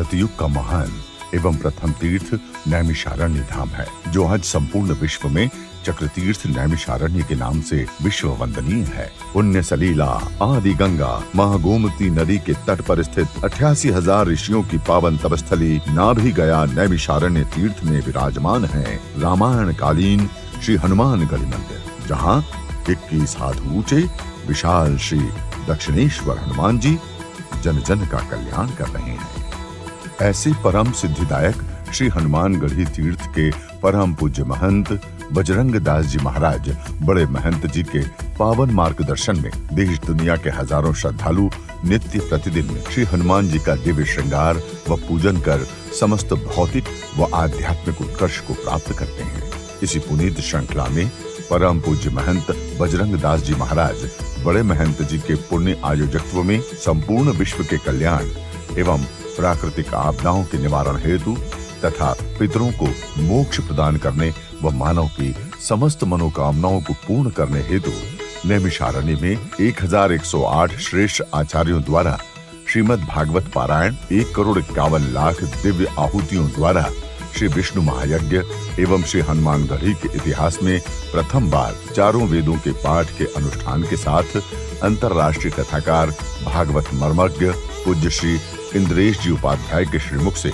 सतयुग का महान एवं प्रथम तीर्थ नैमिषारण्य धाम है, जो आज संपूर्ण विश्व में चक्रतीर्थ नैमिषारण्य के नाम से विश्व वंदनीय है। पुण्य सलीला आदि गंगा महागोमती नदी के तट पर स्थित 88,000 ऋषियों की पावन तपस्थली नाभि गया नैमिषारण्य तीर्थ में विराजमान है रामायण कालीन श्री हनुमानगढ़ी मंदिर, जहाँ 21 हाथ ऊंचे विशाल श्री दक्षिणेश्वर हनुमान जी जन जन का कल्याण कर रहे हैं। ऐसे परम सिद्धिदायक श्री हनुमानगढ़ी तीर्थ के परम पूज्य महंत बजरंग दास जी महाराज बड़े महंत जी के पावन मार्गदर्शन में देश दुनिया के हजारों श्रद्धालु नित्य प्रतिदिन श्री हनुमान जी का दिव्य श्रृंगार व पूजन कर समस्त भौतिक व आध्यात्मिक उत्कर्ष को प्राप्त करते हैं। इसी पुनीत श्रृंखला में परम पूज्य महंत बजरंग दास जी महाराज बड़े महंत जी के पुण्य आयोजकत्व में संपूर्ण विश्व के कल्याण एवं प्राकृतिक आपदाओं के निवारण हेतु तथा पितरों को मोक्ष प्रदान करने व मानव की समस्त मनोकामनाओं को पूर्ण करने हेतु नैमिषारण्य में 1108 श्रेष्ठ आचार्यों द्वारा श्रीमद् भागवत पारायण 1,51,00,000 दिव्य आहुतियों द्वारा श्री विष्णु महायज्ञ एवं श्री हनुमानगढ़ी के इतिहास में प्रथम बार चारों वेदों के पाठ के अनुष्ठान के साथ अंतर्राष्ट्रीय कथाकार भागवत मर्मज्ञ पूज्य श्री इंद्रेश जी उपाध्याय के श्रीमुख से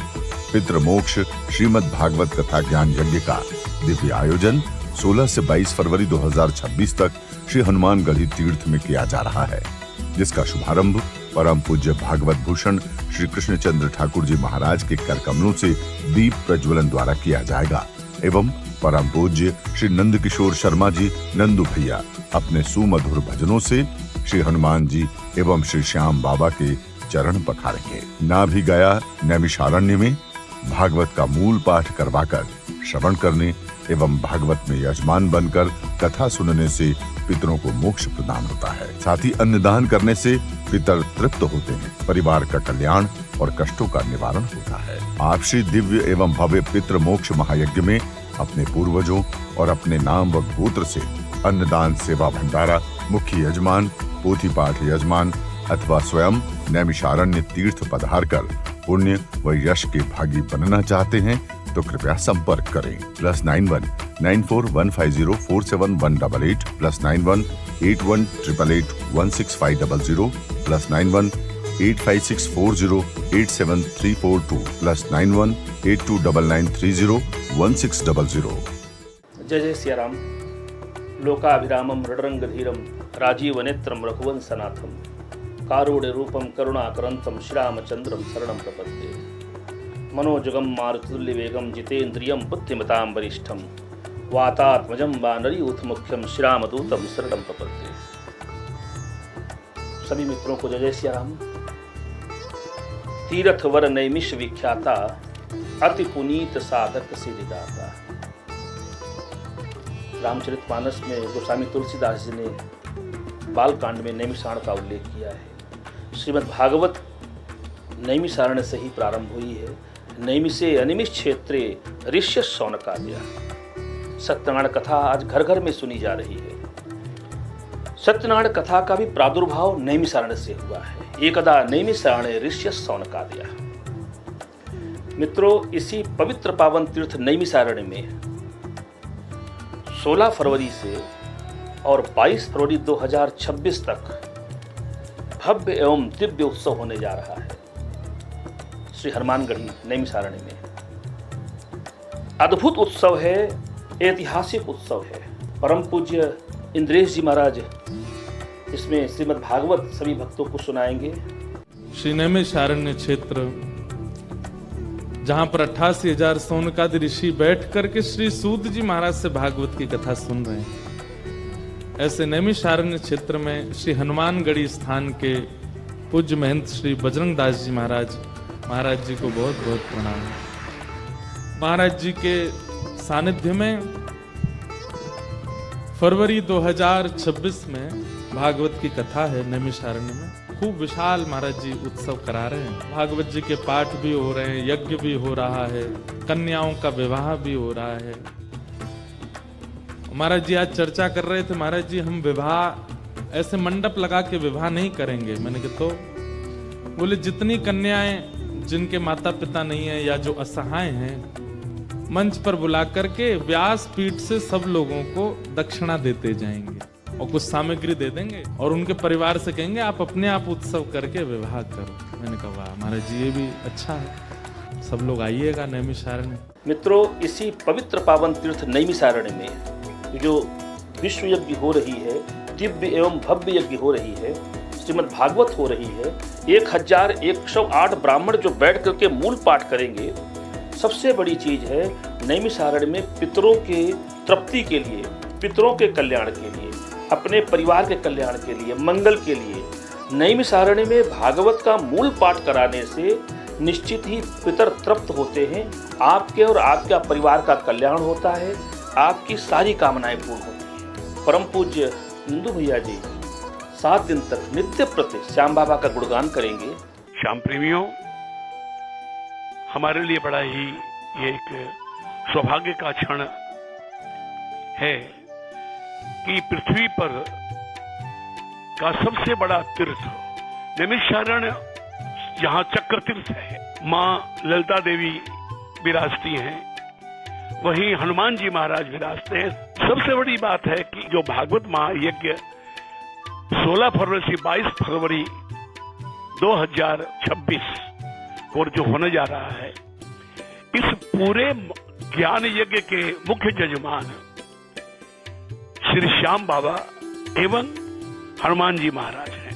पितृमोक्ष श्रीमद् भागवत कथा ज्ञान यज्ञ का दिव्य आयोजन 16 से 22 फरवरी 2026 तक श्री हनुमानगढ़ी तीर्थ में किया जा रहा है, जिसका शुभारंभ परम पूज्य भागवत भूषण श्री कृष्णचंद्र ठाकुर जी महाराज के कर कमलों से दीप प्रज्वलन द्वारा किया जाएगा एवं परम पूज्य श्री नंद किशोर शर्मा जी नंदू भैया अपने सुमधुर भजनों से श्री हनुमान जी एवं श्री श्याम बाबा के चरण पखारेंगे। नाभि गया नैमिषारण्य में भागवत का मूल पाठ करवाकर श्रवण करने एवं भागवत में यजमान बनकर कथा सुनने से पितरों को मोक्ष प्रदान होता है। साथ ही अन्नदान करने से पितर तृप्त होते हैं, परिवार का कल्याण और कष्टों का निवारण होता है। आप श्री दिव्य एवं भव्य पितृ मोक्ष महायज्ञ में अपने पूर्वजों और अपने नाम व गोत्र से अन्नदान सेवा भंडारा मुख्य यजमान पोथी पाठ यजमान अथवा स्वयं नैमिषारण्य तीर्थ पधार कर पुण्य व यश के भागी बनना चाहते हैं तो कृपया संपर्क करें +91 9415047188 +91 8188816500 +91 8564087342 +91 8299301600। जय जय सिया राम। लोकाभिरामं रणरंगधीरं राजीव नेत्रं रघुवंशनाथं कारुण्य रूपम करुणाकरंतम श्रीरामचंद्रम शरणं प्रपद्ये। मनोजगम मारुतुल्य वेगम जितेन्द्रियम बुद्धिमतां वरिष्ठम वातात्मजं वानरीयूथ मुख्यम श्रीरामदूतम शरणं प्रपद्ये। सभी मित्रों को जय जय सिया राम। तीर्थ वर नैमिष विख्याता अति पुनीत साधक सिद्धिदाता। रामचरितमानस में गोस्वामी तुलसीदास जी ने बालकांड में नैमिषारण्य का उल्लेख किया है। श्रीमद् भागवत नैमिषारण्य से ही प्रारंभ हुई है। नैमिषे अनिमिष क्षेत्रे ऋष्य शौनकादय। सत्यनारायण कथा आज घर घर में सुनी जा रही है। सत्यनारायण कथा का भी प्रादुर्भाव नैमिषारण्य से हुआ है। एकदा नैमिषारण्य ऋष्य शौनकादय। मित्रों, इसी पवित्र पावन तीर्थ नैमिषारण्य में 16 फरवरी से और 22 फरवरी 2026 तक भव्य एवं दिव्य उत्सव होने जा रहा है। श्री हनुमानगढ़ी नैमिषारण्य में अद्भुत उत्सव है, ऐतिहासिक उत्सव है। परम पूज्य इंद्रेश जी महाराज इसमें श्रीमद् भागवत सभी भक्तों को सुनाएंगे। श्री नैमिषारण्य क्षेत्र, जहां पर 88,000 शौनकादि ऋषि बैठ करके श्री सूत जी महाराज से भागवत की कथा सुन रहे हैं, ऐसे नैमिषारण्य क्षेत्र में श्री हनुमानगढ़ी स्थान के पूज्य महंत श्री बजरंग दास जी महाराज जी को बहुत बहुत प्रणाम। महाराज जी के सानिध्य में फरवरी 2026 में भागवत की कथा है। नैमिषारण्य में खूब विशाल महाराज जी उत्सव करा रहे हैं। भागवत जी के पाठ भी हो रहे हैं, यज्ञ भी हो रहा है, कन्याओं का विवाह भी हो रहा है। महाराज जी आज चर्चा कर रहे थे, महाराज जी हम विवाह ऐसे मंडप लगा के विवाह नहीं करेंगे। मैंने कहा तो बोले जितनी कन्याएं जिनके माता पिता नहीं है या जो असहाय हैं, मंच पर बुला करके व्यास पीठ से सब लोगों को दक्षिणा देते जाएंगे और कुछ सामग्री दे देंगे और उनके परिवार से कहेंगे आप अपने आप उत्सव करके विवाह करो। मैंने कहा वाह महाराज जी, ये भी अच्छा है, सब लोग आइएगा नैमिषारण्य। मित्रों, इसी पवित्र पावन तीर्थ नैमिषारण्य में जो विश्व यज्ञ हो रही है, दिव्य एवं भव्य यज्ञ हो रही है, श्रीमद् भागवत हो रही है, 1108 ब्राह्मण जो बैठ करके मूल पाठ करेंगे। सबसे बड़ी चीज है नैमिषारण्य में पितरों के तृप्ति के लिए, पितरों के कल्याण के लिए, अपने परिवार के कल्याण के लिए, मंगल के लिए नैमिषारण्य में भागवत का मूल पाठ कराने से निश्चित ही पितर तृप्त होते हैं। आपके और आपका परिवार का कल्याण होता है, आपकी सारी कामनाएं पूर्ण होती हैं। परम पूज्य नंदू भैया जी 7 दिन तक नित्य प्रति श्याम बाबा का गुणगान करेंगे। श्याम प्रेमियों, हमारे लिए बड़ा ही ये एक सौभाग्य का क्षण है कि पृथ्वी पर का सबसे बड़ा तीर्थ नैमिषारण्य, जहां चक्र तीर्थ है, माँ ललिता देवी विराजती हैं, वहीं हनुमान जी महाराज विराजते हैं। सबसे बड़ी बात है कि जो भागवत महायज्ञ 16 फरवरी से 22 फरवरी 2026 को जो होने जा रहा है, इस पूरे ज्ञान यज्ञ के मुख्य जजमान श्री श्याम बाबा एवं हनुमान जी महाराज हैं।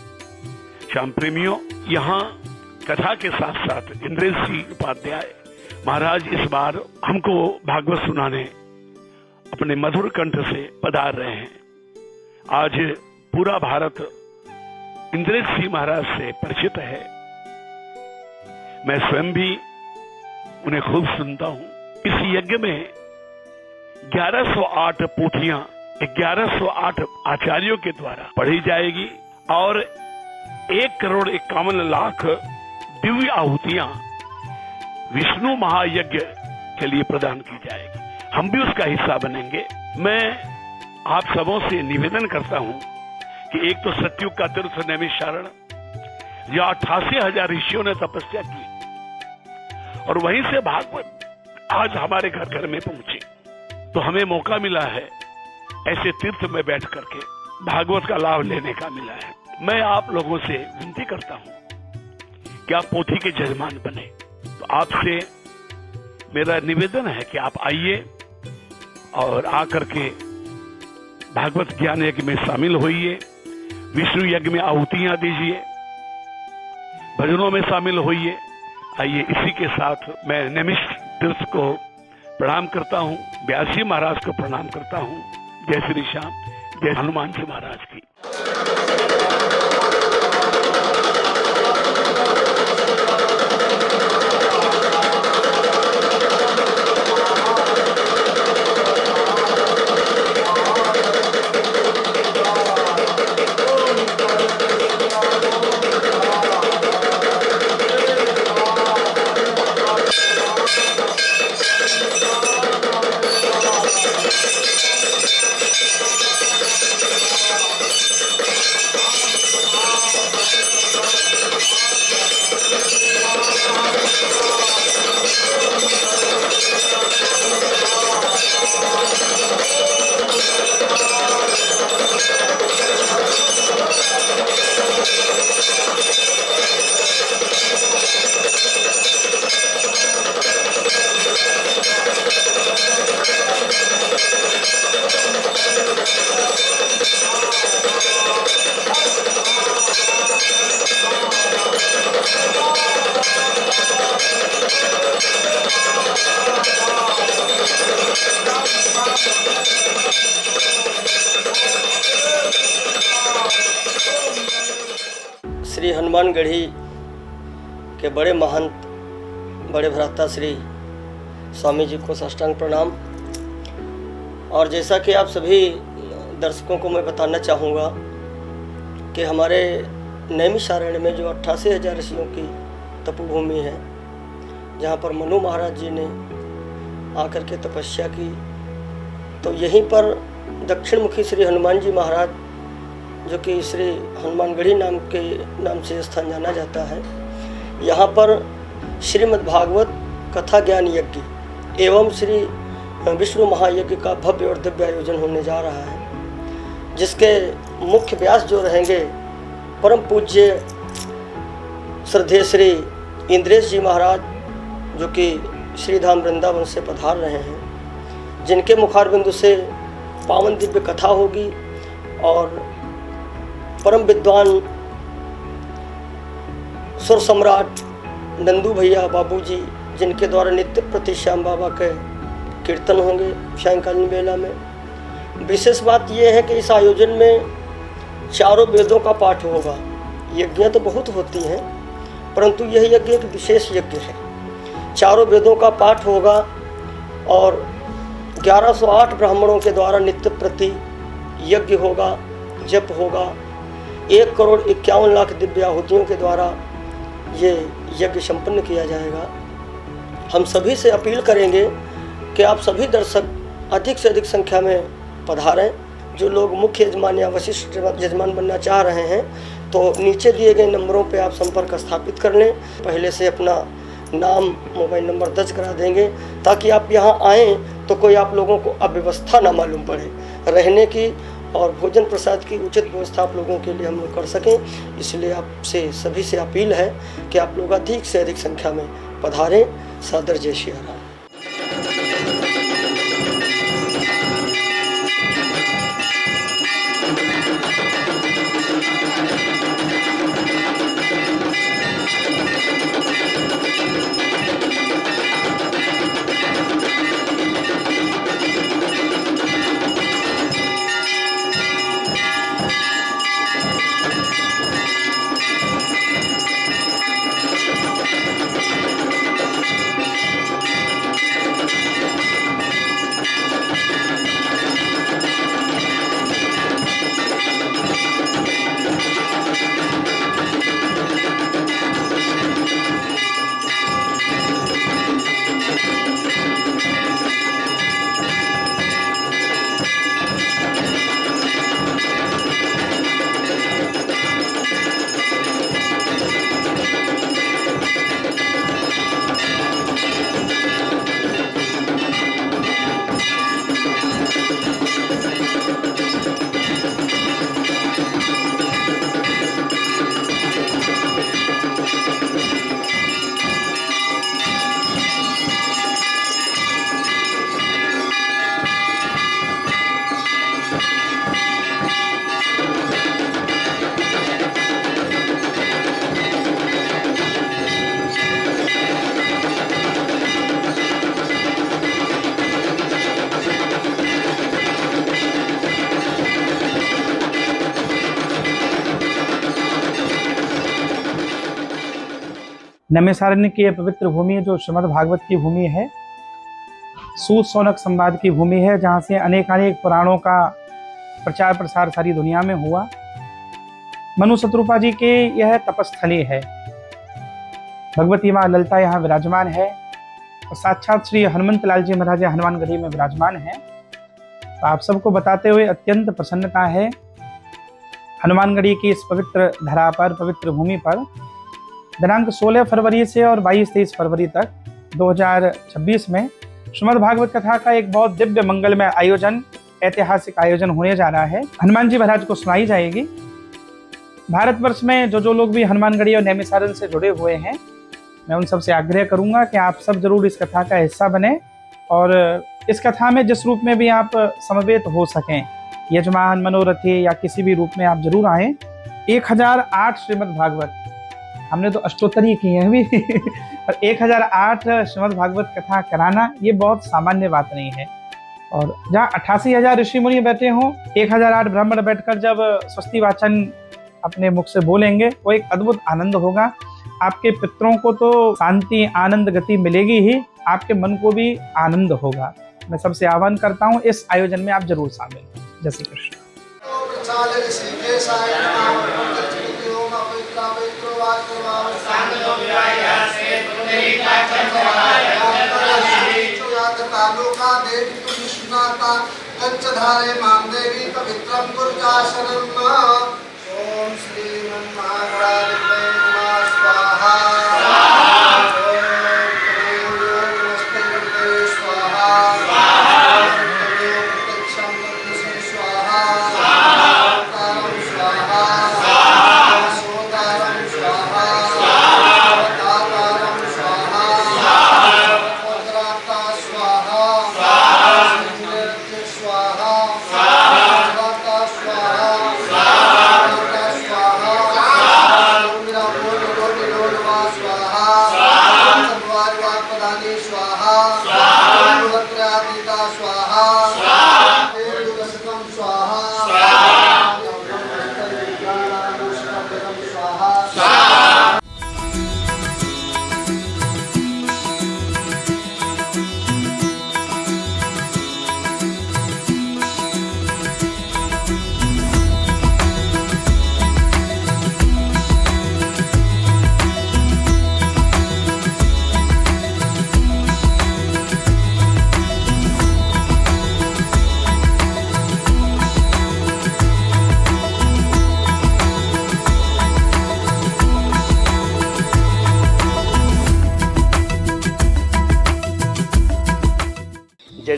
श्याम प्रेमियों, यहाँ कथा के साथ साथ इंद्रेश सिंह उपाध्याय महाराज इस बार हमको भागवत सुनाने अपने मधुर कंठ से पधार रहे हैं। आज पूरा भारत इंद्रेश सिंह महाराज से परिचित है। मैं स्वयं भी उन्हें खूब सुनता हूं। इस यज्ञ में 1108 पोथियां 1108 आचार्यों के द्वारा पढ़ी जाएगी और 1,51,00,000 दिव्य आहुतियां विष्णु महायज्ञ के लिए प्रदान की जाएगी। हम भी उसका हिस्सा बनेंगे। मैं आप सबों से निवेदन करता हूं कि एक तो सतयुग का तीर्थ नैमिषारण्य, जहां 88,000 ऋषियों ने तपस्या की, और वहीं से भागवत आज हमारे घर घर में पहुंचे, तो हमें मौका मिला है ऐसे तीर्थ में बैठ करके भागवत का लाभ लेने का मिला है। मैं आप लोगों से विनती करता हूं कि आप पोथी के जजमान बने। तो आपसे मेरा निवेदन है कि आप आइए और आकर के भागवत ज्ञान यज्ञ में शामिल होइए, विष्णु यज्ञ में आहुतियां दीजिए, भजनों में शामिल होइए। आइए, इसी के साथ मैं नैमिष तीर्थ को प्रणाम करता हूं, व्यास जी महाराज को प्रणाम करता हूं। जय श्री श्याम, जय हनुमान जी महाराज की। श्री हनुमानगढ़ी के बड़े महंत, बड़े भ्राता श्री स्वामी जी को साष्टांग प्रणाम। और जैसा कि आप सभी दर्शकों को मैं बताना चाहूँगा कि हमारे नैमिषारण्य में जो 88,000 ऋषियों की तपोभूमि है, जहाँ पर मनु महाराज जी ने आकर के तपस्या की, तो यहीं पर दक्षिण मुखी श्री हनुमान जी महाराज, जो कि श्री हनुमानगढ़ी नाम से स्थान जाना जाता है, यहाँ पर श्रीमद् भागवत कथा ज्ञान यज्ञ एवं श्री विष्णु महायज्ञ का भव्य और दिव्य आयोजन होने जा रहा है, जिसके मुख्य व्यास जो रहेंगे परम पूज्य श्रद्धेय श्री इंद्रेश जी महाराज, जो कि श्रीधाम वृंदावन से पधार रहे हैं, जिनके मुखारबिंदु से पावन दिव्य कथा होगी और परम विद्वान सुर सम्राट नंदू भैया बाबूजी, जिनके द्वारा नित्य प्रति श्याम बाबा के कीर्तन होंगे सायंकालीन वेला में। विशेष बात यह है कि इस आयोजन में चारों वेदों का पाठ होगा। यज्ञ तो बहुत होती हैं, परंतु यह यज्ञ एक विशेष यज्ञ है। चारों वेदों का पाठ होगा और 1108 ब्राह्मणों के द्वारा नित्य प्रति यज्ञ होगा, जप होगा। 1,51,00,000 दिव्य आहुतियों के द्वारा ये यज्ञ संपन्न किया जाएगा। हम सभी से अपील करेंगे कि आप सभी दर्शक अधिक से अधिक संख्या में पधारें। जो लोग मुख्य यजमान या वशिष्ठ यजमान बनना चाह रहे हैं तो नीचे दिए गए नंबरों पे आप संपर्क स्थापित कर लें। पहले से अपना नाम मोबाइल नंबर दर्ज करा देंगे, ताकि आप यहाँ आएँ तो कोई आप लोगों को अव्यवस्था ना मालूम पड़े। रहने की और भोजन प्रसाद की उचित व्यवस्था आप लोगों के लिए हम लोग कर सकें। इसलिए आपसे सभी से अपील है कि आप लोग अधिक से अधिक संख्या में पधारें। सादर जय श्री राम। नैमिषारण्य की यह पवित्र भूमि जो श्रीमद् भागवत की भूमि है, सूत शौनक संवाद की भूमि है, जहाँ से अनेकानेक पुराणों का प्रचार प्रसार सारी दुनिया में हुआ। मनु शत्रुपा जी के यह तपस्थली है। भगवती माँ ललिता यहाँ विराजमान है और साक्षात श्री हनुमंत लाल जी महाराज हनुमानगढ़ी में विराजमान है। तो आप सबको बताते हुए अत्यंत प्रसन्नता है। हनुमानगढ़ी की इस पवित्र धरा पर, पवित्र भूमि पर दिनांक 16 फरवरी से और 22-23 फरवरी तक 2026 में श्रीमद् भागवत कथा का एक बहुत दिव्य मंगलमय आयोजन, ऐतिहासिक आयोजन होने जा रहा है। हनुमान जी महाराज को सुनाई जाएगी। भारतवर्ष में जो लोग भी हनुमानगढ़ी और नैमिषारण्य से जुड़े हुए हैं, मैं उन सबसे आग्रह करूंगा कि आप सब जरूर इस कथा का हिस्सा बने और इस कथा में जिस रूप में भी आप समवेत हो सकें, यजमान, मनोरथी या किसी भी रूप में आप जरूर आएँ। 1008 श्रीमद् भागवत, हमने तो अष्टोत्तरी की है अभी और 1008 श्रीमद् भागवत कथा कराना ये बहुत सामान्य बात नहीं है। और जहाँ 88,000 ऋषि मुनि बैठे हों, 1008 ब्राह्मण बैठकर जब स्वस्ति वाचन अपने मुख से बोलेंगे, वो एक अद्भुत आनंद होगा। आपके पितरों को तो शांति, आनंद, गति मिलेगी ही, आपके मन को भी आनंद होगा। मैं सबसे आह्वान करता हूँ इस आयोजन में आप जरूर शामिल हों। जय श्री कृष्ण। कंचधारे मां देवी पवित्रं गुरुचाशनम्। ओम श्री हनुमान स्वाहा। ओम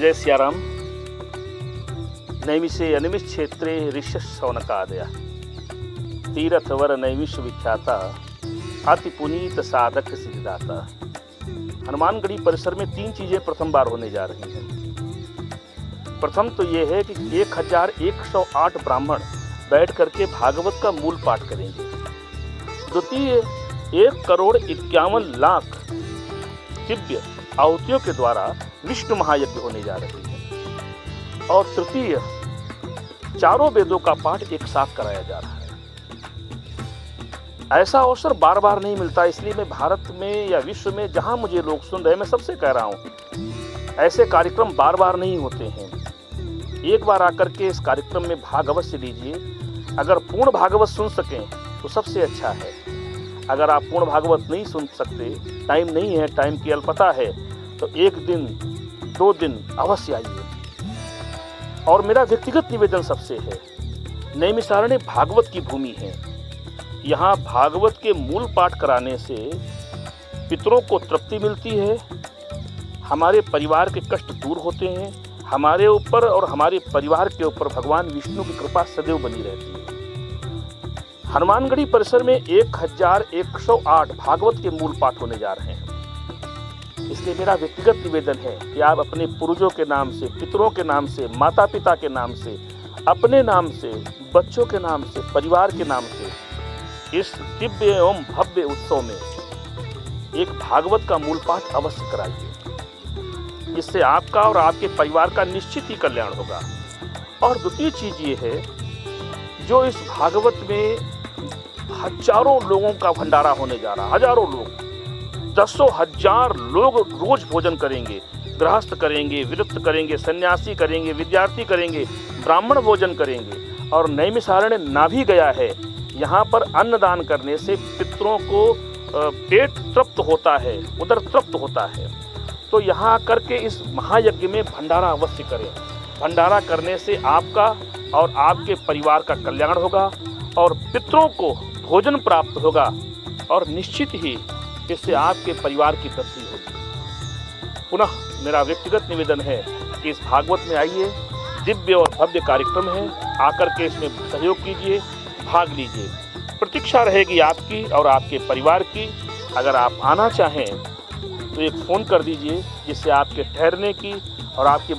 जय सियाराम। नैमिषे अनिमिष क्षेत्रे ऋषि शौनकादया तीर्थवर नैमिष विख्याता अति पुनीत साधक सिद्धाता। हनुमानगढ़ी परिसर में 3 चीजें प्रथम बार होने जा रही हैं। प्रथम तो यह है कि 1108 ब्राह्मण बैठ करके भागवत का मूल पाठ करेंगे। द्वितीय 1,51,00,000 दिव्य आहुतियों के द्वारा विष्णु महायज्ञ होने जा रही है। और तृतीय 4 वेदों का पाठ एक साथ कराया जा रहा है। ऐसा अवसर बार बार नहीं मिलता, इसलिए मैं भारत में या विश्व में जहां मुझे लोग सुन रहे हैं, मैं सबसे कह रहा हूं, ऐसे कार्यक्रम बार बार नहीं होते हैं। एक बार आकर के इस कार्यक्रम में भाग अवश्य लीजिए। अगर पूर्ण भागवत सुन सकें तो सबसे अच्छा है। अगर आप पूर्ण भागवत नहीं सुन सकते, टाइम नहीं है, टाइम की अल्पता है, तो 1 दिन 2 दिन अवश्य आइए। और मेरा व्यक्तिगत निवेदन सबसे है, नैमिषारण्य भागवत की भूमि है। यहाँ भागवत के मूल पाठ कराने से पितरों को तृप्ति मिलती है, हमारे परिवार के कष्ट दूर होते हैं, हमारे ऊपर और हमारे परिवार के ऊपर भगवान विष्णु की कृपा सदैव बनी रहती है। हनुमानगढ़ी परिसर में 1108 भागवत के मूल पाठ होने जा रहे हैं। इसलिए मेरा व्यक्तिगत निवेदन है कि आप अपने पूर्वजों के नाम से, पितरों के नाम से, माता पिता के नाम से, अपने नाम से, बच्चों के नाम से, परिवार के नाम से इस दिव्य एवं भव्य उत्सव में एक भागवत का मूल पाठ अवश्य कराइए। इससे आपका और आपके परिवार का निश्चित ही कल्याण होगा। और द्वितीय चीज ये है, जो इस भागवत में हजारों लोगों का भंडारा होने जा रहा है, हजारों लोग, 10,000 लोग रोज भोजन करेंगे, गृहस्थ करेंगे, विरक्त करेंगे, सन्यासी करेंगे, विद्यार्थी करेंगे, ब्राह्मण भोजन करेंगे। और नैमिषारण्य ना भी गया है, यहाँ पर अन्नदान करने से पितरों को पेट तृप्त होता है, उदर तृप्त होता है। तो यहाँ करके इस महायज्ञ में भंडारा अवश्य करें। भंडारा करने से आपका और आपके परिवार का कल्याण होगा और पितरों को भोजन प्राप्त होगा और निश्चित ही इससे आपके परिवार की वृद्धि होगी। पुनः मेरा व्यक्तिगत निवेदन है कि इस भागवत में आइए, दिव्य और भव्य कार्यक्रम है, आकर के इसमें सहयोग कीजिए, भाग लीजिए। प्रतीक्षा रहेगी आपकी और आपके परिवार की। अगर आप आना चाहें तो एक फ़ोन कर दीजिए, जिससे आपके ठहरने की और आपके